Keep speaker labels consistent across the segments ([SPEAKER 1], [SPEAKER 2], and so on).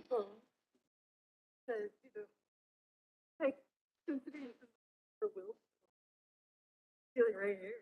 [SPEAKER 1] Because, like, considering for Will, feeling right here.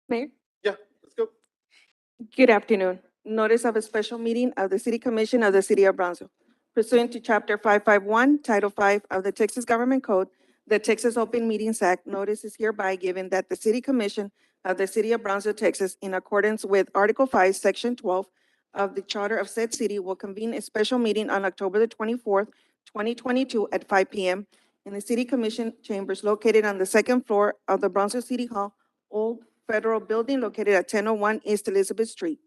[SPEAKER 1] Mayor?
[SPEAKER 2] Yeah, let's go.
[SPEAKER 1] Good afternoon. Notice of a special meeting of the City Commission of the City of Brownsville. Pursuant to Chapter 551, Title 5 of the Texas Government Code, the Texas Open Meetings Act, notice is hereby given that the City Commission of the City of Brownsville, Texas, in accordance with Article 5, Section 12 of the Charter of said city, will convene a special meeting on October the 24th, 2022 at 5 p.m. in the City Commission chambers located on the second floor of the Brownsville City Hall, Old Federal Building located at 1001 East Elizabeth Street.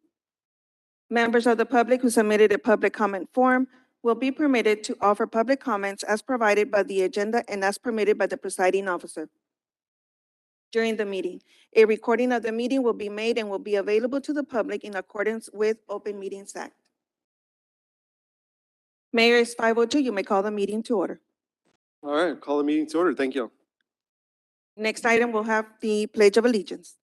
[SPEAKER 1] Members of the public who submitted a public comment form will be permitted to offer public comments as provided by the agenda and as permitted by the presiding officer during the meeting. A recording of the meeting will be made and will be available to the public in accordance with Open Meetings Act. Mayor, it's 5:02. You may call the meeting to order.
[SPEAKER 2] All right, call the meeting to order. Thank you.
[SPEAKER 1] Next item, we'll have the Pledge of Allegiance.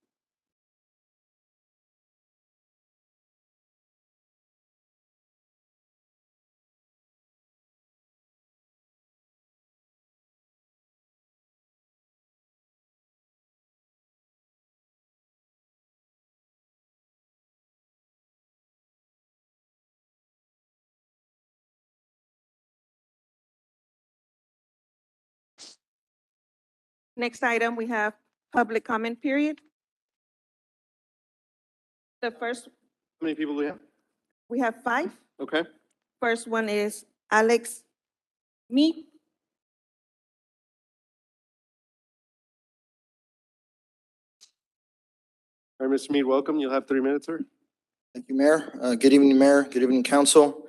[SPEAKER 1] Next item, we have public comment period. The first,
[SPEAKER 2] How many people do we have?
[SPEAKER 1] we have 5.
[SPEAKER 2] Okay.
[SPEAKER 1] First one is Alex Mead.
[SPEAKER 2] All right, Mr. Mead, welcome. You'll have 3 minutes, sir.
[SPEAKER 3] Thank you, Mayor. Good evening, Mayor. Good evening, Council.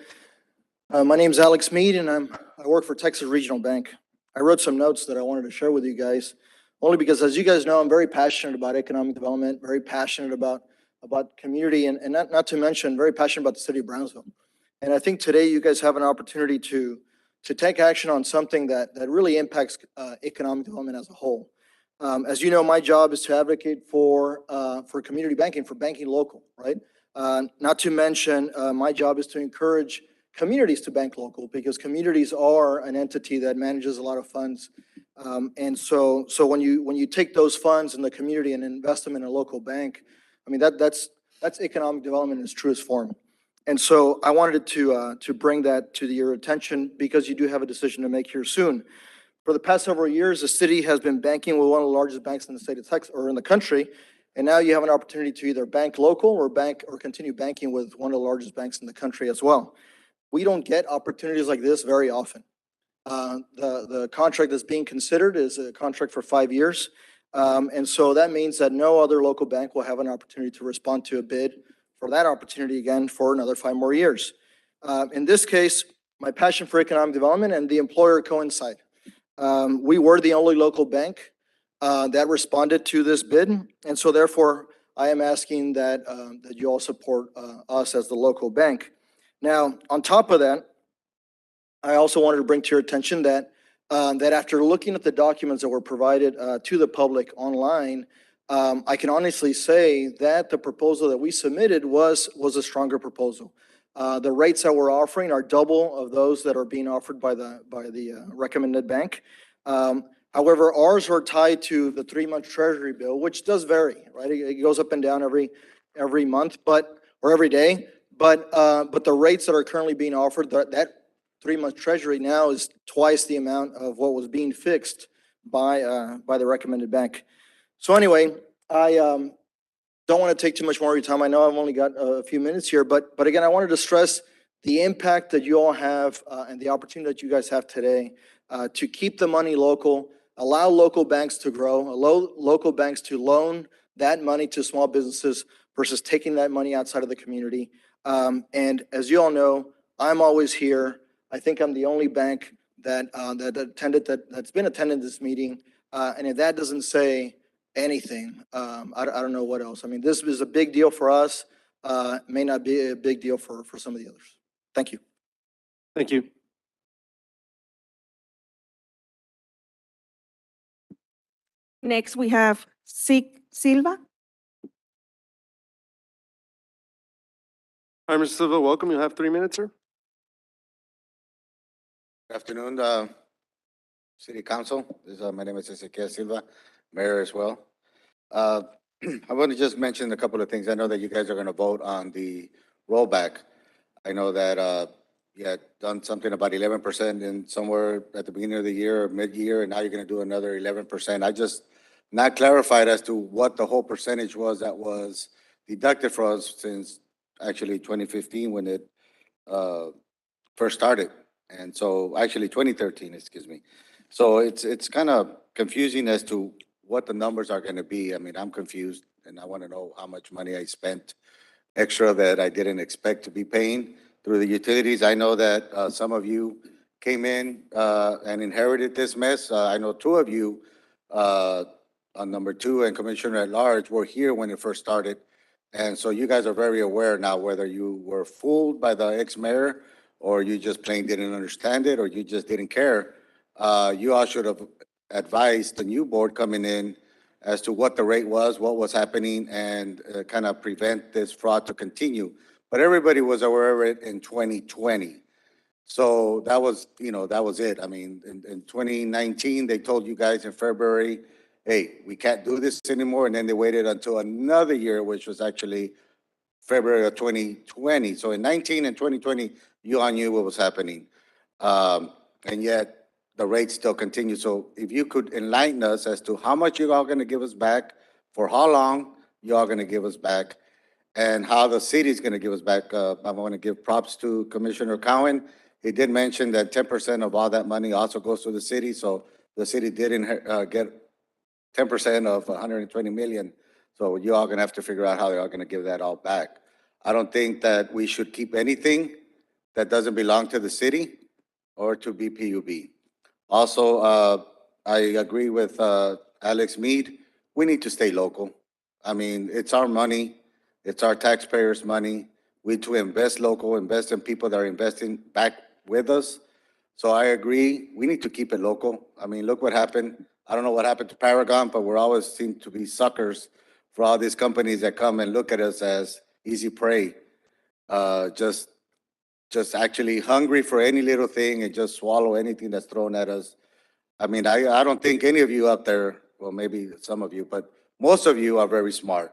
[SPEAKER 3] My name's Alex Mead, and I work for Texas Regional Bank. I wrote some notes that I wanted to share with you guys, only because, as you guys know, I'm very passionate about economic development, very passionate about community, and not to mention, very passionate about the city of Brownsville. And I think today you guys have an opportunity to take action on something that really impacts economic development as a whole. As you know, my job is to advocate for community banking, for banking local, right? Not to mention, my job is to encourage communities to bank local, because communities are an entity that manages a lot of funds. And so when you take those funds in the community and invest them in a local bank, I mean, that's economic development in its truest form. And so I wanted to bring that to your attention, because you do have a decision to make here soon. For the past several years, the city has been banking with one of the largest banks in the state of Texas, or in the country. And now you have an opportunity to either bank local or continue banking with one of the largest banks in the country as well. We don't get opportunities like this very often. The contract that's being considered is a contract for 5 years. And so that means that no other local bank will have an opportunity to respond to a bid for that opportunity again for another 5 more years. In this case, my passion for economic development and the employer coincide. We were the only local bank that responded to this bid, and so therefore, I am asking that you all support us as the local bank. Now, on top of that, I also wanted to bring to your attention that, that after looking at the documents that were provided to the public online, I can honestly say that the proposal that we submitted was a stronger proposal. The rates that we're offering are double of those that are being offered by the recommended bank. However, ours are tied to the 3-month treasury bill, which does vary, right? It goes up and down every month, or every day. But the rates that are currently being offered, that 3-month treasury now is twice the amount of what was being fixed by the recommended bank. So anyway, I don't want to take too much more of your time. I know I've only got a few minutes here, but again, I wanted to stress the impact that you all have and the opportunity that you guys have today to keep the money local, allow local banks to grow, allow local banks to loan that money to small businesses versus taking that money outside of the community. And as you all know, I'm always here. I think I'm the only bank that's been attending this meeting. And if that doesn't say anything, I don't know what else. I mean, this is a big deal for us. May not be a big deal for some of the others. Thank you.
[SPEAKER 2] Thank you.
[SPEAKER 1] Next, we have Silva.
[SPEAKER 2] All right, Mr. Silva, welcome. You'll have 3 minutes, sir.
[SPEAKER 4] Good afternoon, City Council. My name is Ezequiel Silva, Mayor as well. I want to just mention a couple of things. I know that you guys are going to vote on the rollback. I know that you had done something about 11% in somewhere at the beginning of the year or mid-year, and now you're going to do another 11%. I just not clarified as to what the whole percentage was that was deducted for us since actually 2015 when it first started. And so actually 2013, excuse me. So it's kind of confusing as to what the numbers are going to be. I mean, I'm confused and I want to know how much money I spent extra that I didn't expect to be paying through the utilities. I know that some of you came in and inherited this mess. I know 2 of you, on number 2 and Commissioner at Large, were here when it first started. And so you guys are very aware now whether you were fooled by the ex-mayor or you just plain didn't understand it or you just didn't care. You all should have advised the new board coming in as to what the rate was, what was happening, and kind of prevent this fraud to continue. But everybody was aware of it in 2020. So that was, that was it. I mean, in 2019, they told you guys in February, hey, we can't do this anymore. And then they waited until another year, which was actually February of 2020. So in 19 and 2020, you all knew what was happening. And yet the rate still continues. So if you could enlighten us as to how much you all going to give us back, for how long you all going to give us back, and how the city is going to give us back. I want to give props to Commissioner Cowan. He did mention that 10% of all that money also goes to the city. So the city did get 10% of 120 million. So you all going to have to figure out how they're all going to give that all back. I don't think that we should keep anything that doesn't belong to the city or to BPUB. Also, I agree with Alex Mead. We need to stay local. I mean, it's our money. It's our taxpayers' money. We need to invest local, invest in people that are investing back with us. So I agree. We need to keep it local. I mean, look what happened. I don't know what happened to Paragon, but we're always seem to be suckers for all these companies that come and look at us as easy prey. Just actually hungry for any little thing and just swallow anything that's thrown at us. I mean, I don't think any of you out there, well, maybe some of you, but most of you are very smart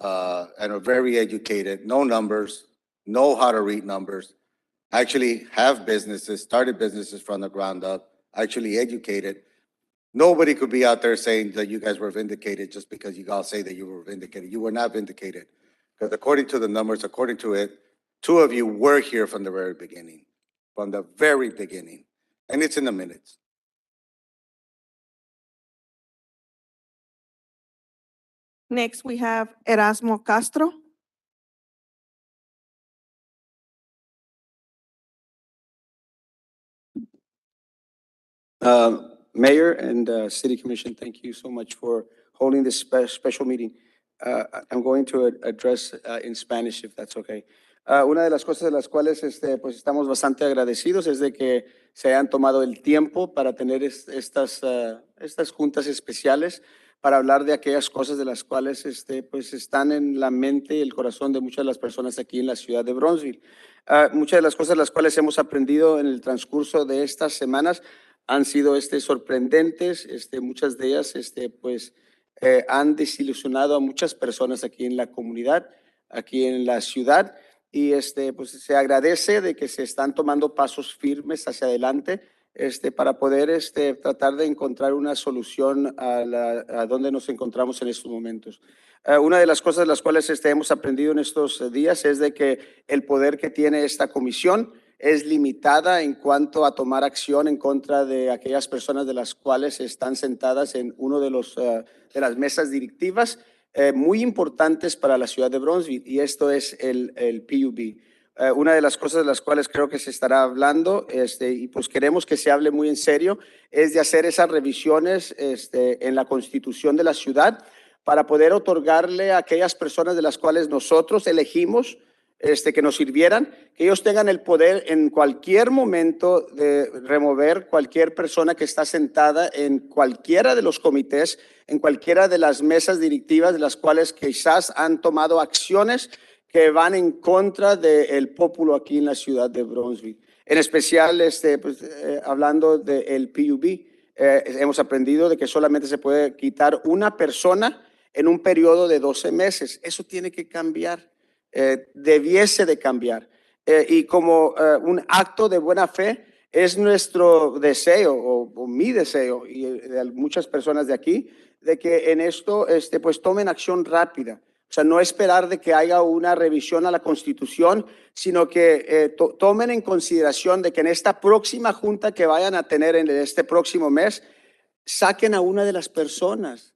[SPEAKER 4] and are very educated, know numbers, know how to read numbers, actually have businesses, started businesses from the ground up, actually educated. Nobody could be out there saying that you guys were vindicated just because you all say that you were vindicated. You were not vindicated. Because according to the numbers, according to it, 2 of you were here from the very beginning. From the very beginning. And it's in the minutes.
[SPEAKER 1] Next, we have Erasmo Castro.
[SPEAKER 5] Mayor and City Commission, thank you so much for holding this special meeting. I'm going to address in Spanish, if that's okay. Una de las cosas de las cuales pues estamos bastante agradecidos es de que se hayan tomado el tiempo para tener estas juntas especiales para hablar de aquellas cosas de las cuales pues están en la mente y el corazón de muchas de las personas aquí en la ciudad de Bronzeville. Muchas de las cosas de las cuales hemos aprendido en el transcurso de estas semanas han sido sorprendentes. Muchas de ellas pues han desilusionado a muchas personas aquí en la comunidad, aquí en la ciudad. Y pues se agradece de que se están tomando pasos firmes hacia adelante para poder tratar de encontrar una solución a donde nos encontramos en estos momentos. Una de las cosas de las cuales hemos aprendido en estos días es de que el poder que tiene esta comisión es limitada en cuanto a tomar acción en contra de aquellas personas de las cuales están sentadas en uno de las mesas directivas muy importantes para la ciudad de Bronzeville, y esto es el PUB. Una de las cosas de las cuales creo que se estará hablando, y pues queremos que se hable muy en serio, es de hacer esas revisiones en la constitución de la ciudad para poder otorgarle a aquellas personas de las cuales nosotros elegimos que nos sirvieran, que ellos tengan el poder en cualquier momento de remover cualquier persona que está sentada en cualquiera de los comités, en cualquiera de las mesas directivas de las cuales quizás han tomado acciones que van en contra del pueblo aquí en la ciudad de Bronzeville. En especial, hablando del PUB, hemos aprendido de que solamente se puede quitar una persona en un periodo de 12 meses. Eso tiene que cambiar. Debiese de cambiar. Y como un acto de buena fe, es nuestro deseo o mi deseo y de muchas personas de aquí, de que en esto pues tomen acción rápida. O sea, no esperar de que haya una revisión a la Constitución, sino que tomen en consideración de que en esta próxima junta que vayan a tener en este próximo mes, saquen a una de las personas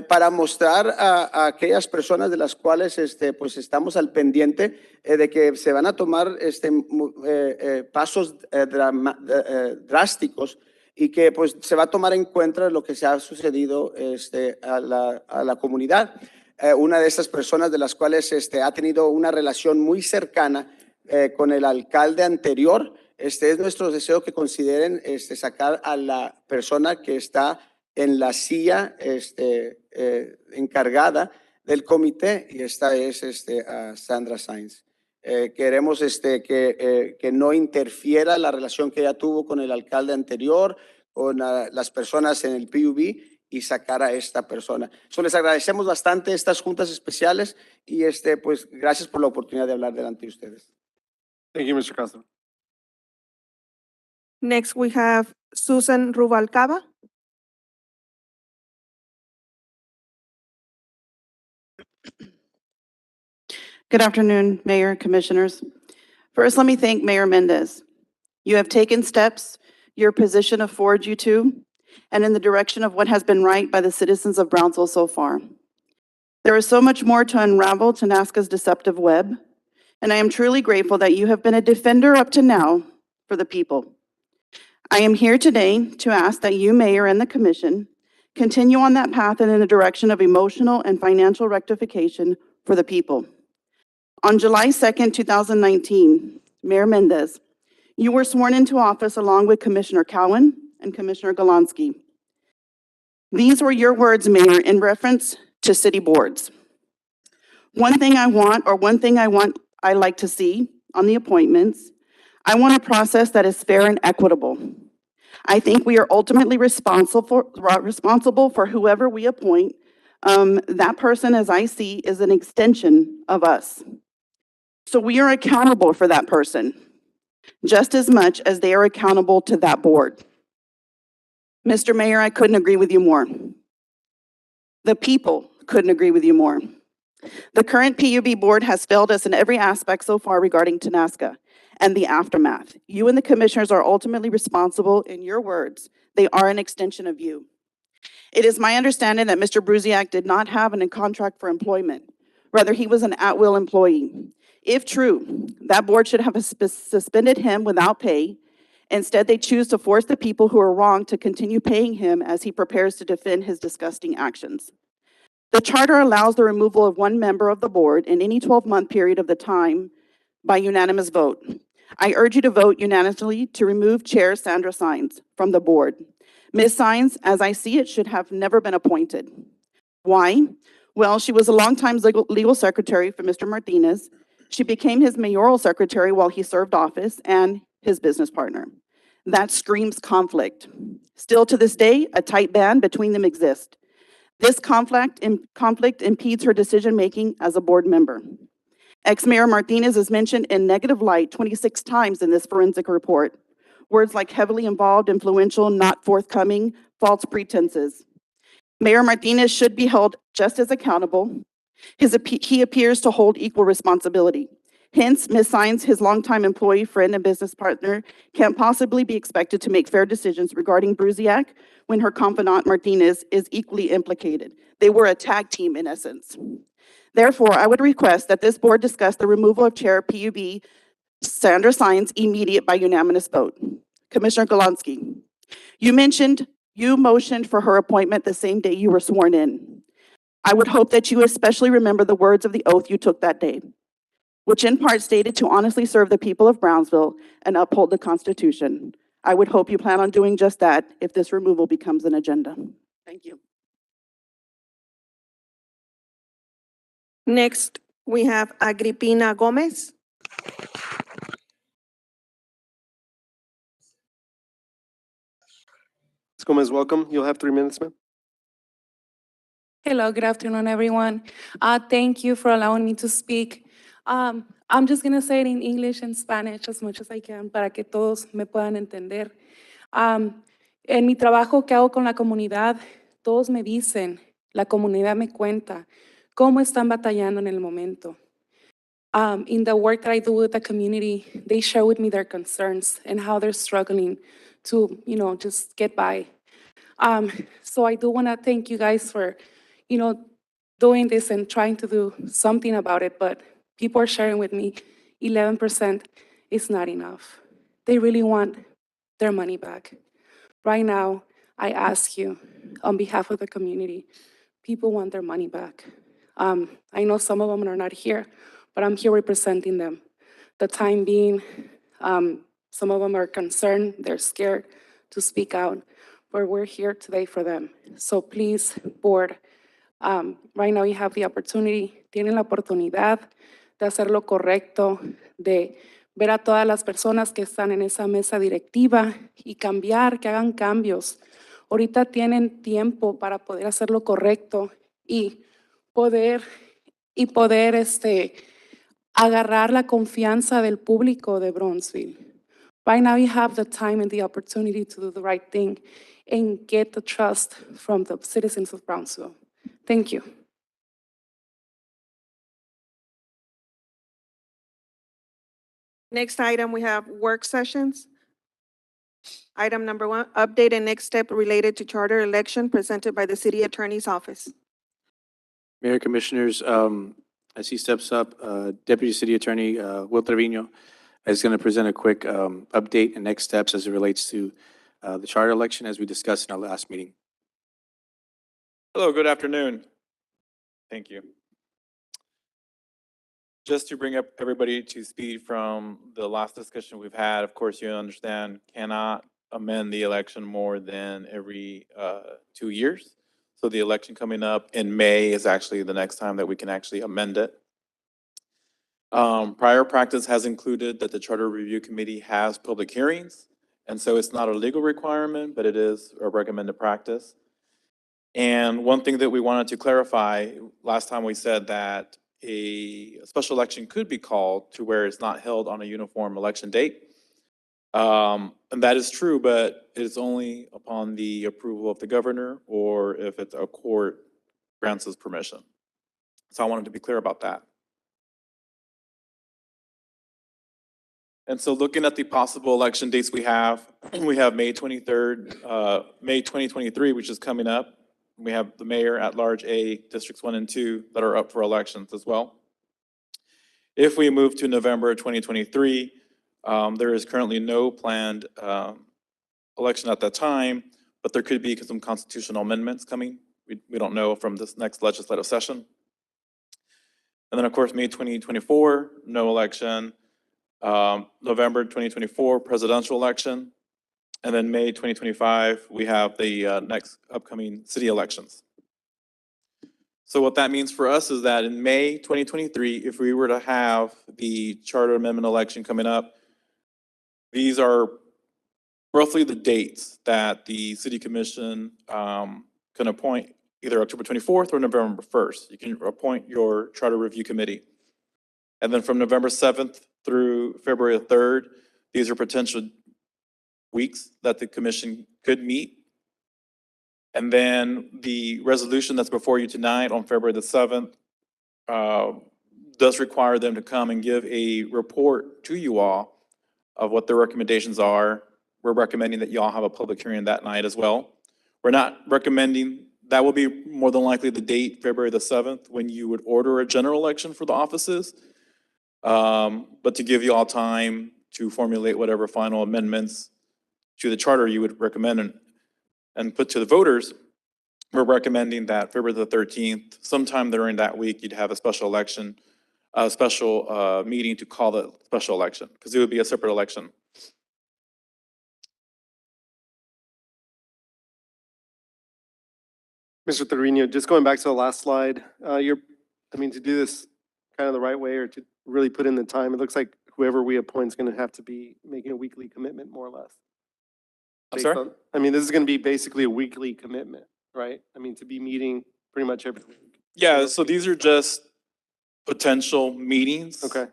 [SPEAKER 5] para mostrar a aquellas personas de las cuales pues estamos al pendiente de que se van a tomar pasos drásticos, y que pues se va a tomar en cuenta lo que se ha sucedido a la comunidad. Una de estas personas de las cuales ha tenido una relación muy cercana con el alcalde anterior, es nuestro deseo que consideren sacar a la persona que está en la silla encargada del comité, y esta es Sandra Sainz. Queremos que no interfiera la relación que ella tuvo con el alcalde anterior, con las personas en el PUB, y sacar a esta persona. Les agradecemos bastante estas juntas especiales y pues gracias por la oportunidad de hablar delante de ustedes.
[SPEAKER 2] Thank you, Mr. Castro.
[SPEAKER 1] Next, we have Susan Rubalcaba.
[SPEAKER 6] Good afternoon, Mayor, Commissioners. First, let me thank Mayor Mendez. You have taken steps your position affords you to, and in the direction of what has been right by the citizens of Brownsville so far. There is so much more to unravel Tenasca's deceptive web, and I am truly grateful that you have been a defender up to now for the people. I am here today to ask that you, Mayor, and the Commission continue on that path and in the direction of emotional and financial rectification for the people. On July 2nd, 2019, Mayor Mendez, you were sworn into office along with Commissioner Cowan and Commissioner Galansky. These were your words, Mayor, in reference to city boards. One thing I like to see on the appointments, I want a process that is fair and equitable. I think we are ultimately responsible for whoever we appoint. That person, as I see, is an extension of us. So we are accountable for that person, just as much as they are accountable to that board. Mr. Mayor, I couldn't agree with you more. The people couldn't agree with you more. The current PUB board has failed us in every aspect so far regarding Tenasca and the aftermath. You and the commissioners are ultimately responsible. In your words, they are an extension of you. It is my understanding that Mr. Brusiak did not have a contract for employment. Rather, he was an at-will employee. If true, that board should have suspended him without pay. Instead, they choose to force the people who are wrong to continue paying him as he prepares to defend his disgusting actions. The charter allows the removal of one member of the board in any 12-month period of the time by unanimous vote. I urge you to vote unanimously to remove Chair Sandra Sines from the board. Ms. Sines, as I see it, should have never been appointed. Why? Well, she was a longtime legal secretary for Mr. Martinez. She became his mayoral secretary while he served office and his business partner. That screams conflict. Still to this day, a tight band between them exists. This conflict impedes her decision-making as a board member. Ex-Mayor Martinez is mentioned in negative light 26 times in this forensic report. Words like heavily involved, influential, not forthcoming, false pretenses. Mayor Martinez should be held just as accountable. He appears to hold equal responsibility. Hence, Ms. Sines, his longtime employee, friend, and business partner, can't possibly be expected to make fair decisions regarding Brusiak when her confidant Martinez is equally implicated. They were a tag team in essence. Therefore, I would request that this board discuss the removal of Chair PUB Sandra Sines immediate by unanimous vote. Commissioner Galansky, you motioned for her appointment the same day you were sworn in. I would hope that you especially remember the words of the oath you took that day, which in part stated to honestly serve the people of Brownsville and uphold the Constitution. I would hope you plan on doing just that if this removal becomes an agenda. Thank you.
[SPEAKER 1] Next, we have Agripina Gomez.
[SPEAKER 2] Ms. Gomez, welcome. You'll have 3 minutes, ma'am.
[SPEAKER 7] Hello, good afternoon, everyone. Thank you for allowing me to speak. I'm just going to say it in English and Spanish as much as I can para que todos me puedan entender. En mi trabajo que hago con la comunidad, todos me dicen, la comunidad me cuenta cómo están batallando en el momento. In the work that I do with the community, they share with me their concerns and how they're struggling to, just get by. So I do want to thank you guys for, doing this and trying to do something about it, but people are sharing with me 11% is not enough. They really want their money back. Right now, I ask you, on behalf of the community, people want their money back. I know some of them are not here, but I'm here representing them. The time being, some of them are concerned, they're scared to speak out, but we're here today for them. So please, board, right now you have the opportunity, tienen la oportunidad de hacer lo correcto, de ver a todas las personas que están en esa mesa directiva y cambiar, que hagan cambios. Ahorita tienen tiempo para poder hacer lo correcto y poder agarrar la confianza del público de Bronzeville. Right now you have the time and the opportunity to do the right thing and get the trust from the citizens of Brownsville. Thank you.
[SPEAKER 1] Next item, we have work sessions. Item number 1, update and next step related to charter election presented by the city attorney's office.
[SPEAKER 8] Mayor, Commissioners, as he steps up, Deputy City Attorney Will Trevino is going to present a quick update and next steps as it relates to the charter election as we discussed in our last meeting.
[SPEAKER 9] Hello, good afternoon. Thank you. Just to bring up everybody to speed from the last discussion we've had, of course, you understand, cannot amend the election more than every 2 years. So the election coming up in May is actually the next time that we can actually amend it. Prior practice has included that the Charter Review Committee has public hearings, and so it's not a legal requirement, but it is a recommended practice. And one thing that we wanted to clarify, last time we said that a special election could be called to where it's not held on a uniform election date. And that is true, but it's only upon the approval of the governor or if it's a court grants us permission. So I wanted to be clear about that. And so looking at the possible election dates we have May 23rd, May 2023, which is coming up. We have the mayor at large A, districts 1 and 2 that are up for elections as well. If we move to November 2023, there is currently no planned election at that time, but there could be some constitutional amendments coming. We don't know from this next legislative session. And then of course, May 2024, no election. November 2024 presidential election. And then May 2025, we have the next upcoming city elections. So what that means for us is that in May 2023, if we were to have the charter amendment election coming up, these are roughly the dates that the city commission can appoint either October 24th or November 1st. You can appoint your charter review committee. And then from November 7th through February 3rd, these are potential weeks that the commission could meet. And then the resolution that's before you tonight on February the 7th does require them to come and give a report to you all of what their recommendations are. We're recommending that you all have a public hearing that night as well. We're not recommending, that will be more than likely the date, February the 7th, when you would order a general election for the offices. But to give you all time to formulate whatever final amendments to the charter you would recommend and put to the voters, we're recommending that February the 13th, sometime during that week, you'd have a special election, a special meeting to call the special election, because it would be a separate election.
[SPEAKER 2] Mr. Trevino, just going back to the last slide, I mean, to do this kind of the right way or to really put in the time, it looks like whoever we appoint is going to have to be making a weekly commitment, more or less.
[SPEAKER 9] I'm
[SPEAKER 2] Based
[SPEAKER 9] sorry?
[SPEAKER 2] on- I mean, this is going to be basically a weekly commitment, right? I mean, to be meeting pretty much every week.
[SPEAKER 9] Yeah, so these are just potential meetings.
[SPEAKER 2] Okay,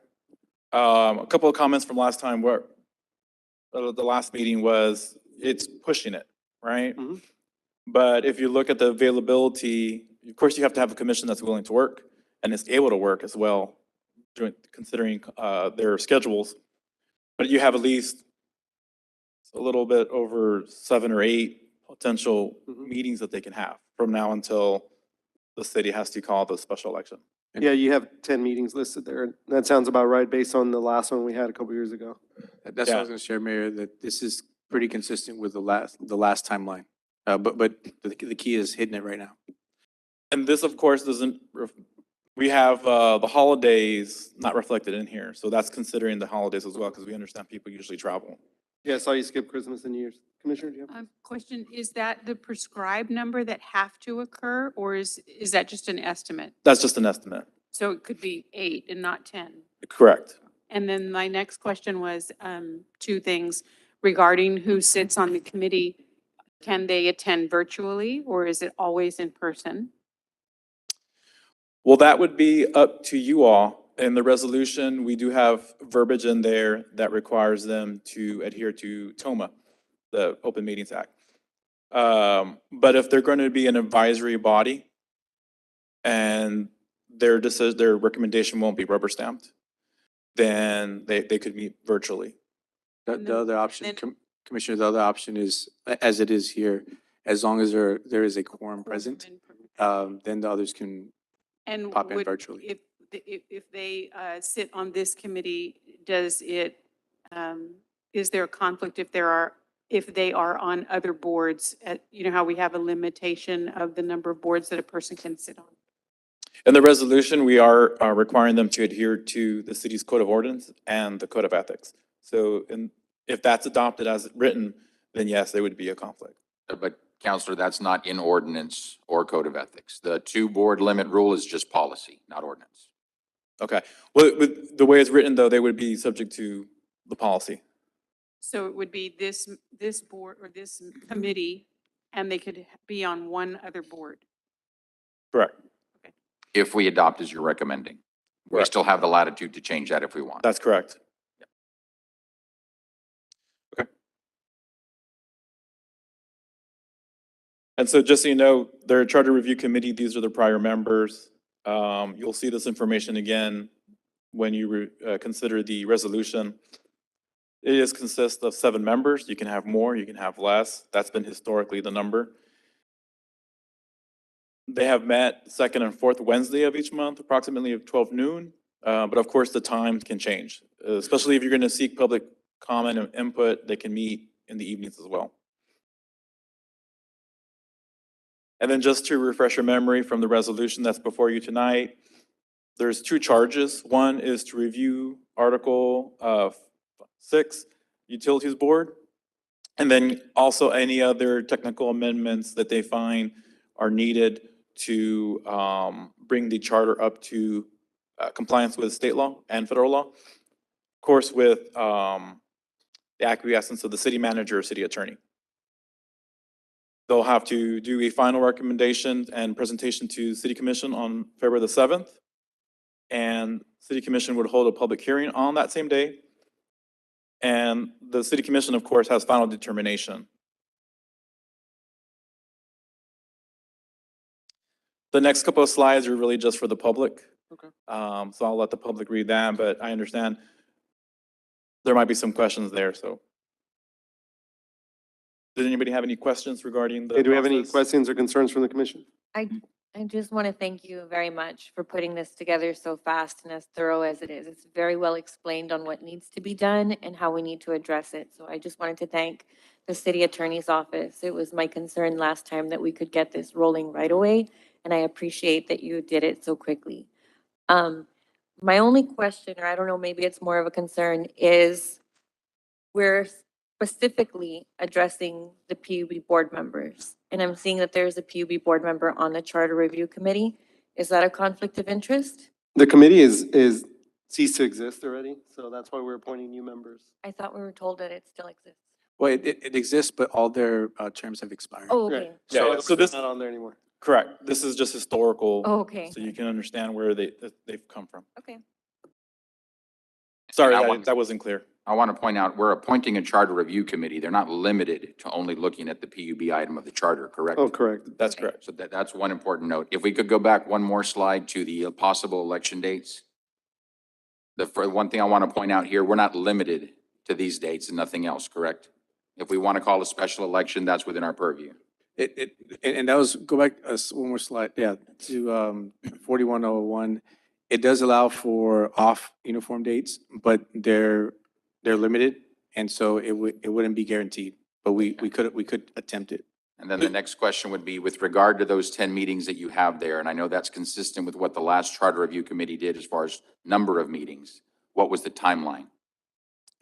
[SPEAKER 9] A couple of comments from last time were, the last meeting was, it's pushing it, right?
[SPEAKER 2] Mhm.
[SPEAKER 9] But if you look at the availability, of course, you have to have a commission that's willing to work and is able to work as well, considering their schedules. But you have at least a little bit over 7 or 8 potential
[SPEAKER 2] Mhm.
[SPEAKER 9] meetings that they can have from now until the city has to call the special election.
[SPEAKER 2] yeah, you have 10 meetings listed there. That sounds about right based on the last one we had a couple years ago.
[SPEAKER 8] That's what I
[SPEAKER 9] Yeah.
[SPEAKER 8] was going to share, Mayor, that this is pretty consistent with the last timeline. But the key is hitting it right now.
[SPEAKER 9] And this, of course, we have the holidays not reflected in here. So that's considering the holidays as well, because we understand people usually travel.
[SPEAKER 2] Yeah, I saw you skip Christmas and New Year's. Commissioner, do you have?
[SPEAKER 10] Question, is that the prescribed number that have to occur, or is that just an estimate?
[SPEAKER 9] That's just an estimate.
[SPEAKER 10] So it could be 8 and not 10?
[SPEAKER 9] Correct.
[SPEAKER 10] And then my next question was 2 things regarding who sits on the committee. Can they attend virtually, or is it always in person?
[SPEAKER 9] Well, that would be up to you all. In the resolution, we do have verbiage in there that requires them to adhere to TOMA, the Open Meetings Act. But if they're going to be an advisory body and their recommendation won't be rubber stamped, then they could meet virtually.
[SPEAKER 10] And
[SPEAKER 8] The
[SPEAKER 10] then-
[SPEAKER 8] other option,
[SPEAKER 10] then-
[SPEAKER 8] Commissioner, the other option is, as it is here, as long as there is a quorum present, then the others can
[SPEAKER 10] And
[SPEAKER 8] pop in
[SPEAKER 10] would-
[SPEAKER 8] virtually.
[SPEAKER 10] If they sit on this committee, does it, is there a conflict if they are on other boards? You know how we have a limitation of the number of boards that a person can sit on?
[SPEAKER 9] In the resolution, we are requiring them to adhere to the city's code of ordinance and the code of ethics. So if that's adopted as written, then yes, there would be a conflict.
[SPEAKER 11] But Counselor, that's not in ordinance or code of ethics. The 2-board limit rule is just policy, not ordinance.
[SPEAKER 9] Okay. Well, with the way it's written, though, they would be subject to the policy.
[SPEAKER 10] So it would be this board or this committee, and they could be on one other board?
[SPEAKER 9] Correct.
[SPEAKER 11] If we adopt as you're recommending. We
[SPEAKER 9] Correct.
[SPEAKER 11] still have the latitude to change that if we want.
[SPEAKER 9] That's correct. Okay. And so just so you know, their charter review committee, these are the prior members. You'll see this information again when you consider the resolution. It consists of 7 members. You can have more, you can have less. That's been historically the number. They have met second and fourth Wednesday of each month, approximately at 12 noon. But of course, the times can change, especially if you're going to seek public comment and input, they can meet in the evenings as well. And then just to refresh your memory from the resolution that's before you tonight, there's two charges. One is to review Article 6, Utilities Board, and then also any other technical amendments that they find are needed to bring the charter up to compliance with state law and federal law. Of course, with the acquiescence of the city manager or city attorney. They'll have to do a final recommendation and presentation to City Commission on February the 7th. And City Commission would hold a public hearing on that same day. And the City Commission, of course, has final determination. The next couple of slides are really just for the public.
[SPEAKER 2] Okay.
[SPEAKER 9] So I'll let the public read that, but I understand there might be some questions there, so. Did anybody have any questions regarding the
[SPEAKER 2] Okay, do we have any
[SPEAKER 9] process?
[SPEAKER 2] questions or concerns from the commission?
[SPEAKER 12] I just want to thank you very much for putting this together so fast and as thorough as it is. It's very well explained on what needs to be done and how we need to address it. So I just wanted to thank the city attorney's office. It was my concern last time that we could get this rolling right away, and I appreciate that you did it so quickly. My only question, or I don't know, maybe it's more of a concern, is we're specifically addressing the PUB board members. And I'm seeing that there's a PUB board member on the Charter Review Committee. Is that a conflict of interest?
[SPEAKER 2] The committee is ceased to exist already, so that's why we're appointing new members.
[SPEAKER 12] I thought we were told that it still exists.
[SPEAKER 8] Well, it exists, but all their terms have expired.
[SPEAKER 12] Oh,
[SPEAKER 2] Right.
[SPEAKER 12] okay.
[SPEAKER 9] Yeah, so this,
[SPEAKER 2] Not on there anymore.
[SPEAKER 9] correct, this is just historical.
[SPEAKER 12] Oh, okay.
[SPEAKER 9] So you can understand where they've come from.
[SPEAKER 12] Okay.
[SPEAKER 9] Sorry,
[SPEAKER 11] And I
[SPEAKER 9] that
[SPEAKER 11] want-
[SPEAKER 9] that wasn't clear.
[SPEAKER 11] I want to point out, we're appointing a charter review committee. They're not limited to only looking at the PUB item of the charter, correct?
[SPEAKER 2] Oh, correct.
[SPEAKER 9] That's correct.
[SPEAKER 11] So that's one important note. If we could go back one more slide to the possible election dates. For one thing I want to point out here, we're not limited to these dates and nothing else, correct? If we want to call a special election, that's within our purview.
[SPEAKER 8] And that was, go back one more slide, yeah, to 4101. It does allow for off uniform dates, but they're limited, and so it wouldn't be guaranteed, but we could attempt it.
[SPEAKER 11] And then the next question would be with regard to those 10 meetings that you have there, and I know that's consistent with what the last charter review committee did as far as number of meetings. What was the timeline?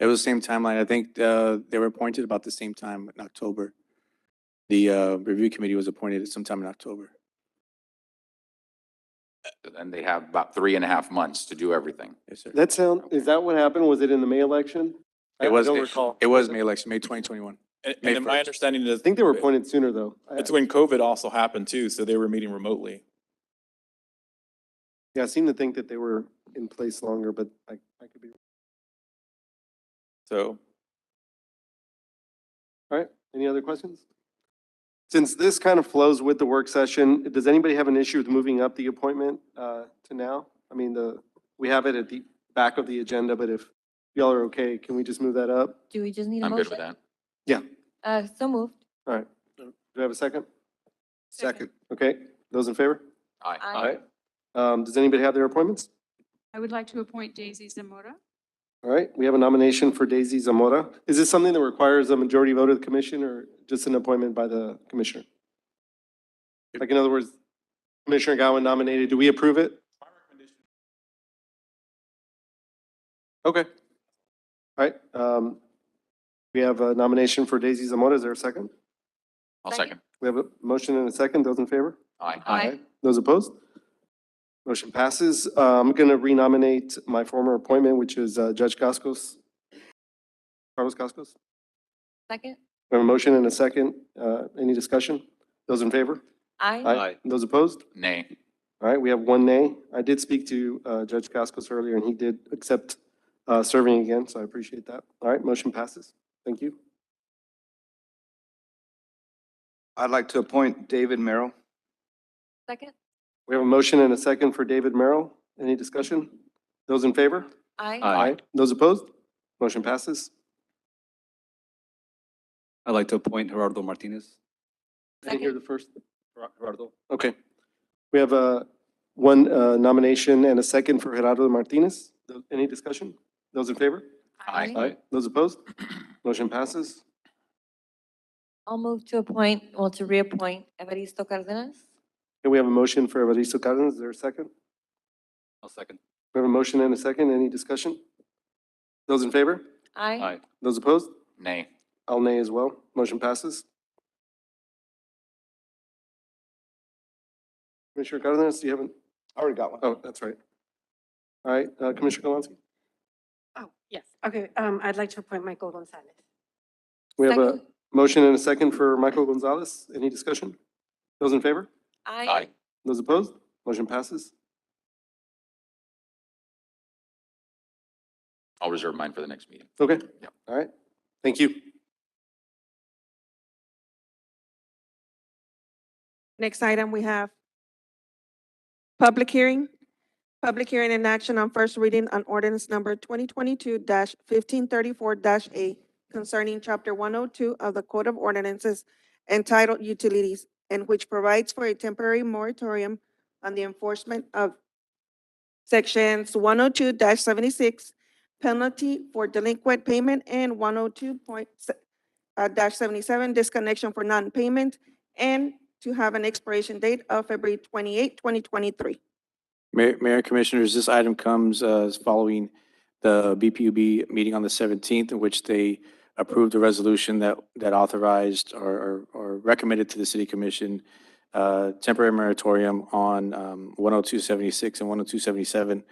[SPEAKER 8] It was the same timeline. I think they were appointed about the same time in October. The review committee was appointed sometime in October.
[SPEAKER 11] And they have about 3.5 months to do everything.
[SPEAKER 8] Yes, sir.
[SPEAKER 2] Is that what happened? Was it in the May election? I don't recall.
[SPEAKER 8] It was May election, May 2021.
[SPEAKER 9] And
[SPEAKER 8] May
[SPEAKER 9] and my
[SPEAKER 8] 1st.
[SPEAKER 9] understanding is.
[SPEAKER 2] I think they were appointed sooner, though.
[SPEAKER 9] It's when COVID also happened too, so they were meeting remotely.
[SPEAKER 2] Yeah, I seem to think that they were in place longer, but I could be.
[SPEAKER 9] So
[SPEAKER 2] All right, any other questions? Since this kind of flows with the work session, does anybody have an issue with moving up the appointment to now? I mean, we have it at the back of the agenda, but if y'all are okay, can we just move that up?
[SPEAKER 12] Do we just need a
[SPEAKER 11] I'm
[SPEAKER 12] motion?
[SPEAKER 11] good with that.
[SPEAKER 12] So moved.
[SPEAKER 2] All right, do we have a second?
[SPEAKER 10] Second.
[SPEAKER 2] Okay, those in favor?
[SPEAKER 11] Aye.
[SPEAKER 12] Aye.
[SPEAKER 2] Does anybody have their appointments?
[SPEAKER 10] I would like to appoint Daisy Zamora.
[SPEAKER 2] All right, we have a nomination for Daisy Zamora. Is this something that requires a majority vote of the commission or just an appointment by the commissioner? Like, in other words, Commissioner Gowan nominated, do we approve it? Okay. All right, we have a nomination for Daisy Zamora. Is there a second?
[SPEAKER 11] I'll
[SPEAKER 12] Second.
[SPEAKER 11] second.
[SPEAKER 2] We have a motion and a second. Those in favor?
[SPEAKER 11] Aye.
[SPEAKER 12] Aye.
[SPEAKER 2] Those opposed? Motion passes. I'm going to renominate my former appointment, which is Judge Cascos. Carlos Cascos.
[SPEAKER 12] Second?
[SPEAKER 2] We have a motion and a second. Any discussion? Those in favor?
[SPEAKER 12] Aye.
[SPEAKER 2] Those opposed?
[SPEAKER 11] Nay.
[SPEAKER 2] All right, we have one nay. I did speak to Judge Cascos earlier, and he did accept serving again, so I appreciate that. All right, motion passes. Thank you.
[SPEAKER 13] I'd like to appoint David Merrill.
[SPEAKER 12] Second?
[SPEAKER 2] We have a motion and a second for David Merrill. Any discussion? Those in favor?
[SPEAKER 12] Aye.
[SPEAKER 2] Those opposed? Motion passes.
[SPEAKER 13] I'd like to appoint Gerardo Martinez.
[SPEAKER 2] I didn't hear
[SPEAKER 12] Second.
[SPEAKER 2] the first.
[SPEAKER 13] Gerardo.
[SPEAKER 2] Okay. We have one nomination and a second for Gerardo Martinez. Any discussion? Those in favor?
[SPEAKER 11] Aye.
[SPEAKER 2] Those opposed? Motion passes.
[SPEAKER 12] I'll move to to reappoint Evaristo Cardenas.
[SPEAKER 2] And we have a motion for Evaristo Cardenas. Is there a second?
[SPEAKER 13] I'll second.
[SPEAKER 2] We have a motion and a second. Any discussion? Those in favor?
[SPEAKER 12] Aye.
[SPEAKER 2] Those opposed?
[SPEAKER 11] Nay.
[SPEAKER 2] I'll nay as well. Motion passes. Commissioner Cardenas, do you have an?
[SPEAKER 5] I already got one.
[SPEAKER 2] Oh, that's right. All right, Commissioner Galansky.
[SPEAKER 14] Oh, yes. Okay, I'd like to appoint Michael Gonzalez.
[SPEAKER 2] We have a
[SPEAKER 12] Second.
[SPEAKER 2] motion and a second for Michael Gonzalez. Any discussion? Those in favor?
[SPEAKER 12] Aye.
[SPEAKER 2] Those opposed? Motion passes.
[SPEAKER 11] I'll reserve mine for the next meeting.
[SPEAKER 2] Okay.
[SPEAKER 11] Yep.
[SPEAKER 2] All right. Thank you.
[SPEAKER 1] Next item, we have public hearing. Public hearing and action on first reading on ordinance number 2022-1534-A concerning Chapter 102 of the Code of Ordinances entitled Utilities, and which provides for a temporary moratorium on the enforcement of Sections 102-76, penalty for delinquent payment, and 102.77, disconnection for non-payment, and to have an expiration date of February 28, 2023.
[SPEAKER 8] Mayor and Commissioners, this item comes following the BPUB meeting on the 17th, in which they approved a resolution that authorized or recommended to the City Commission temporary moratorium on 102.76 and 102.77.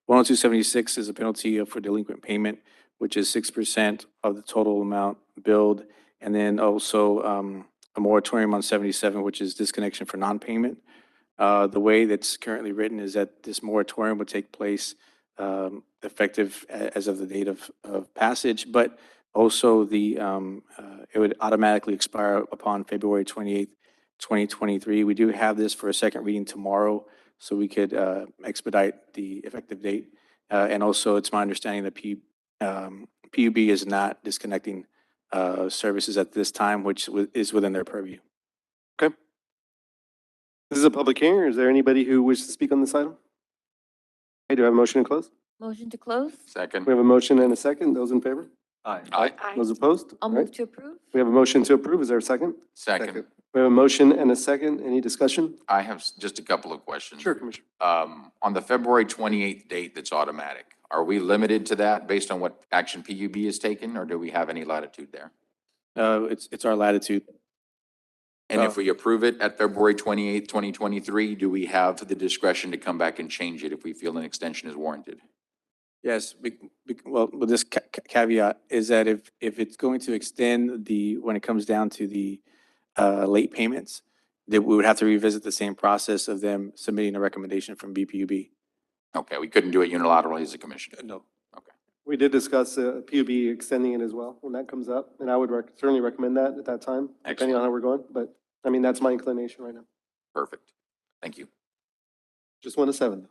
[SPEAKER 8] 102.76 is a penalty for delinquent payment, which is 6% of the total amount billed, and then also a moratorium on 77, which is disconnection for non-payment. The way that's currently written is that this moratorium would take place effective as of the date of passage, but also it would automatically expire upon February 28th, 2023. We do have this for a second reading tomorrow, so we could expedite the effective date. And also, it's my understanding that PUB is not disconnecting services at this time, which is within their purview.
[SPEAKER 2] Okay. This is a public hearing. Is there anybody who wishes to speak on this item? Okay, do I have a motion to close?
[SPEAKER 12] Motion to close?
[SPEAKER 11] Second.
[SPEAKER 2] We have a motion and a second. Those in favor?
[SPEAKER 13] Aye.
[SPEAKER 11] Aye.
[SPEAKER 2] Those opposed?
[SPEAKER 12] I'll
[SPEAKER 2] All right.
[SPEAKER 12] move to approve.
[SPEAKER 2] We have a motion to approve. Is there a second?
[SPEAKER 11] Second.
[SPEAKER 2] We have a motion and a second. Any discussion?
[SPEAKER 11] I have just a couple of questions.
[SPEAKER 2] Sure, Commissioner.
[SPEAKER 11] On the February 28th date that's automatic, are we limited to that based on what action PUB has taken, or do we have any latitude there?
[SPEAKER 8] It's our latitude.
[SPEAKER 11] And if we approve it at February 28th, 2023, do we have the discretion to come back and change it if we feel an extension is warranted?
[SPEAKER 8] Yes, well, with this caveat is that if it's going to extend when it comes down to the late payments, that we would have to revisit the same process of them submitting a recommendation from BPUB.
[SPEAKER 11] Okay, we couldn't do it unilaterally as a commission.
[SPEAKER 8] No.
[SPEAKER 2] We did discuss PUB extending it as well when that comes up, and I would certainly recommend that at that time, depending on how we're going. But, I mean, that's my inclination right now.
[SPEAKER 11] Perfect. Thank you.
[SPEAKER 2] Just 1 to 7.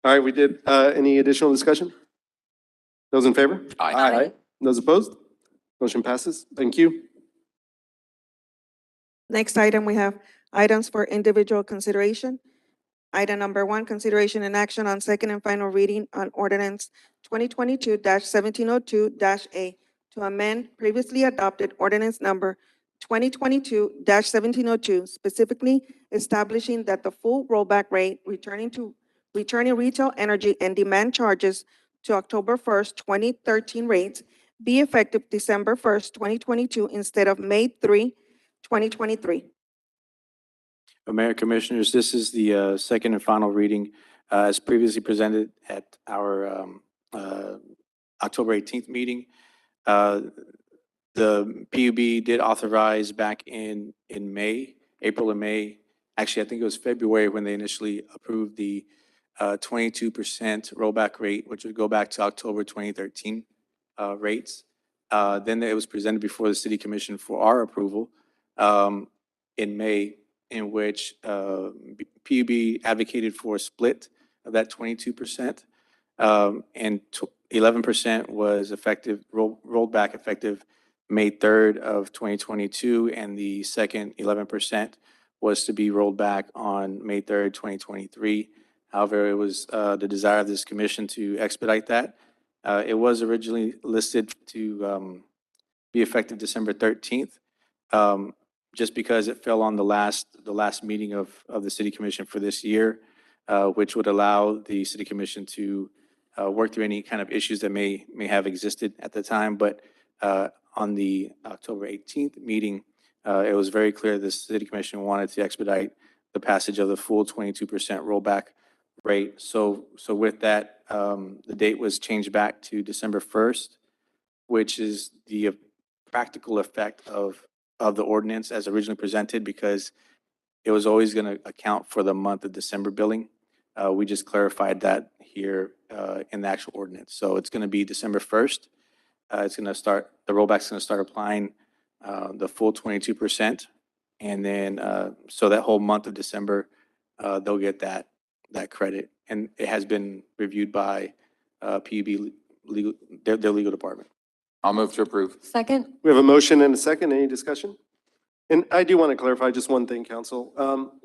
[SPEAKER 2] All right, we did, any additional discussion? Those in favor?
[SPEAKER 11] Aye.
[SPEAKER 2] Those opposed? Motion passes. Thank you.
[SPEAKER 1] Next item, we have items for individual consideration. Item number 1, consideration and action on second and final reading on ordinance 2022-1702-A to amend previously adopted ordinance number 2022-1702, specifically establishing that the full rollback rate returning retail energy and demand charges to October 1st, 2013 rates be effective December 1st, 2022 instead of May 3, 2023.
[SPEAKER 8] Mayor, Commissioners, this is the second and final reading as previously presented at our October 18th meeting. The PUB did authorize back in May, April and May. Actually, I think it was February when they initially approved the 22% rollback rate, which would go back to October 2013 rates. Then it was presented before the City Commission for our approval in May, in which PUB advocated for a split of that 22%, and 11% was effective, rolled back effective May 3rd of 2022, and the second 11% was to be rolled back on May 3rd, 2023. However, it was the desire of this commission to expedite that. It was originally listed to be effective December 13th. Just because it fell on the last meeting of the City Commission for this year. which would allow the city commission to work through any kind of issues that may have existed at the time. But on the October 18th meeting, it was very clear the city commission wanted to expedite the passage of the full 22% rollback rate. So with that, the date was changed back to December 1st, which is the practical effect of the ordinance as originally presented, because it was always going to account for the month of December billing. We just clarified that here in the actual ordinance. So it's going to be December 1st. It's going to start, the rollback's going to start applying the full 22%. And then, so that whole month of December, they'll get that credit. And it has been reviewed by PUB legal, their legal department.
[SPEAKER 11] I'll move to approve.
[SPEAKER 12] Second?
[SPEAKER 2] We have a motion and a second. Any discussion? And I do want to clarify just one thing, council.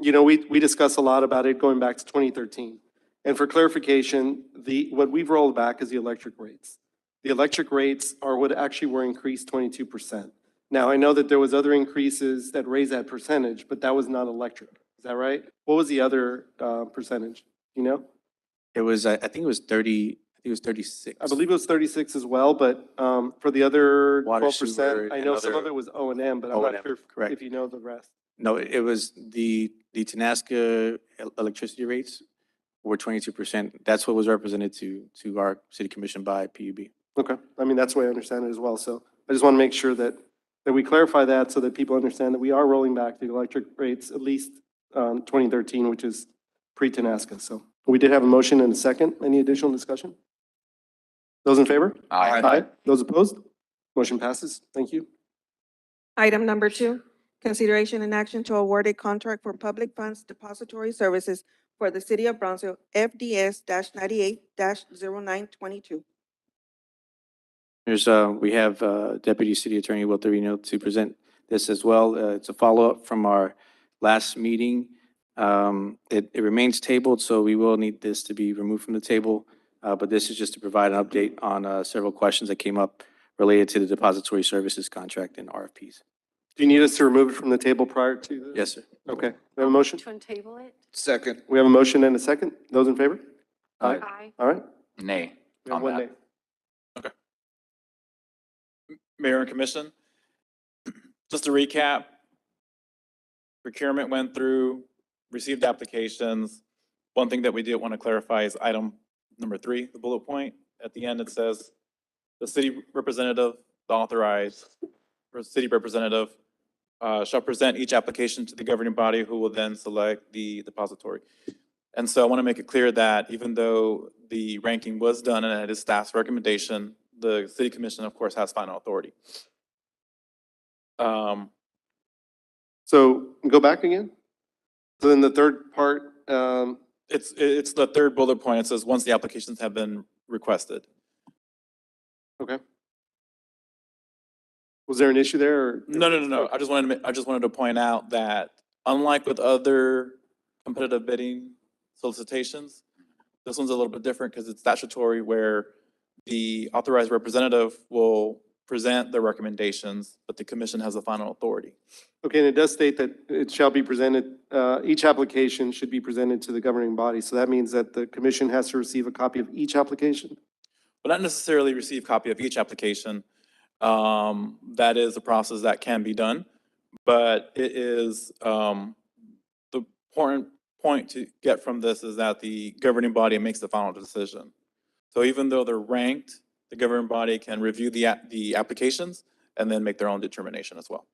[SPEAKER 2] You know, we discussed a lot about it going back to 2013. And for clarification, what we've rolled back is the electric rates. The electric rates are what actually were increased 22%. Now, I know that there was other increases that raised that percentage, but that was not electric. Is that right? What was the other percentage? You know?
[SPEAKER 8] It was, I think it was 30, I think it was 36.
[SPEAKER 2] I believe it was 36 as well, but for the other
[SPEAKER 8] Water,
[SPEAKER 2] 12%,
[SPEAKER 8] sewer,
[SPEAKER 2] I
[SPEAKER 8] and
[SPEAKER 2] know some of
[SPEAKER 8] other-
[SPEAKER 2] it was O&M, but I'm not
[SPEAKER 8] O&M,
[SPEAKER 2] sure
[SPEAKER 8] correct.
[SPEAKER 2] if you know the rest.
[SPEAKER 8] No, it was the Tenasca electricity rates were 22%. That's what was represented to our city commission by PUB.
[SPEAKER 2] Okay, I mean, that's the way I understand it as well. So I just want to make sure that we clarify that so that people understand that we are rolling back the electric rates at least 2013, which is pre-Tenasca. So we did have a motion and a second. Any additional discussion? Those in favor?
[SPEAKER 11] Aye.
[SPEAKER 2] Those opposed? Motion passes. Thank you.
[SPEAKER 1] Item number 2, consideration and action to award a contract for public funds depository services for the city of Brownsville, FDS-98-0922.
[SPEAKER 8] We have Deputy City Attorney Will Trevino to present this as well. It's a follow-up from our last meeting. It remains tabled, so we will need this to be removed from the table. But this is just to provide an update on several questions that came up related to the depository services contract and RFPs.
[SPEAKER 2] Do you need us to remove it from the table prior to the?
[SPEAKER 8] Yes, sir.
[SPEAKER 2] Okay, we have a motion?
[SPEAKER 14] To untable it?
[SPEAKER 13] Second.
[SPEAKER 2] We have a motion and a second. Those in favor?
[SPEAKER 14] Aye.
[SPEAKER 2] All right.
[SPEAKER 11] Nay.
[SPEAKER 2] We have
[SPEAKER 11] On
[SPEAKER 2] one
[SPEAKER 11] that.
[SPEAKER 2] nay.
[SPEAKER 9] Mayor and Commission, just to recap, procurement went through, received applications. One thing that we did want to clarify is item number 3, the bullet point. At the end, it says, the city representative, the authorized city representative shall present each application to the governing body, who will then select the depository. And so I want to make it clear that even though the ranking was done and it is staff's recommendation, the city commission, of course, has final authority.
[SPEAKER 2] So go back again. So then the third part,
[SPEAKER 9] It's the third bullet point. It says, once the applications have been requested.
[SPEAKER 2] okay. Was there an issue there or?
[SPEAKER 9] No. I just wanted to point out that unlike with other competitive bidding solicitations, this one's a little bit different because it's statutory, where the authorized representative will present the recommendations, but the commission has the final authority.
[SPEAKER 2] Okay, and it does state that it shall be presented, each application should be presented to the governing body. So that means that the commission has to receive a copy of each application?
[SPEAKER 9] But not necessarily receive copy of each application. That is a process that can be done, but it is, the important point to get from this is that the governing body makes the final decision. So even though they're ranked, the governing body can review the applications and then make their own determination as well.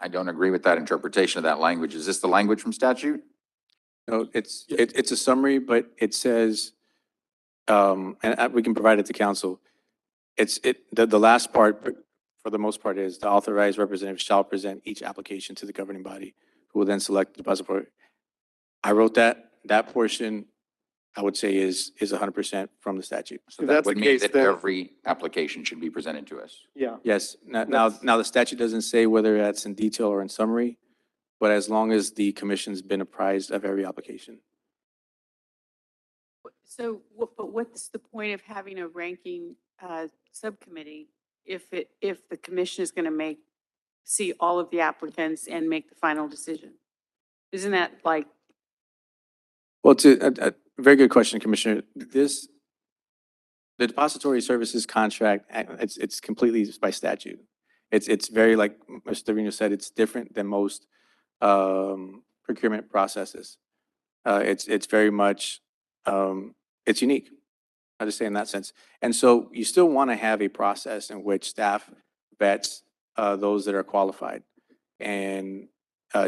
[SPEAKER 11] I don't agree with that interpretation of that language. Is this the language from statute?
[SPEAKER 8] No, it's a summary, but it says, we can provide it to council. The last part, for the most part, is the authorized representative shall present each application to the governing body, who will then select the depository. I wrote that portion, I would say is 100% from the statute.
[SPEAKER 11] So
[SPEAKER 2] If
[SPEAKER 11] that
[SPEAKER 2] that's
[SPEAKER 11] would
[SPEAKER 2] the
[SPEAKER 11] mean
[SPEAKER 2] case,
[SPEAKER 11] that
[SPEAKER 2] then-
[SPEAKER 11] every application should be presented to us.
[SPEAKER 2] Yeah.
[SPEAKER 8] Yes, now the statute doesn't say whether that's in detail or in summary, but as long as the commission's been apprised of every application.
[SPEAKER 10] So, but what's the point of having a ranking subcommittee if the commission is going to see all of the applicants and make the final decision? Isn't that like
[SPEAKER 8] Well, a very good question, Commissioner. The depository services contract, it's completely by statute. It's very, like Mr. Trevino said, it's different than most procurement processes. It's very much, it's unique. I just say in that sense. And so you still want to have a process in which staff vets those that are qualified and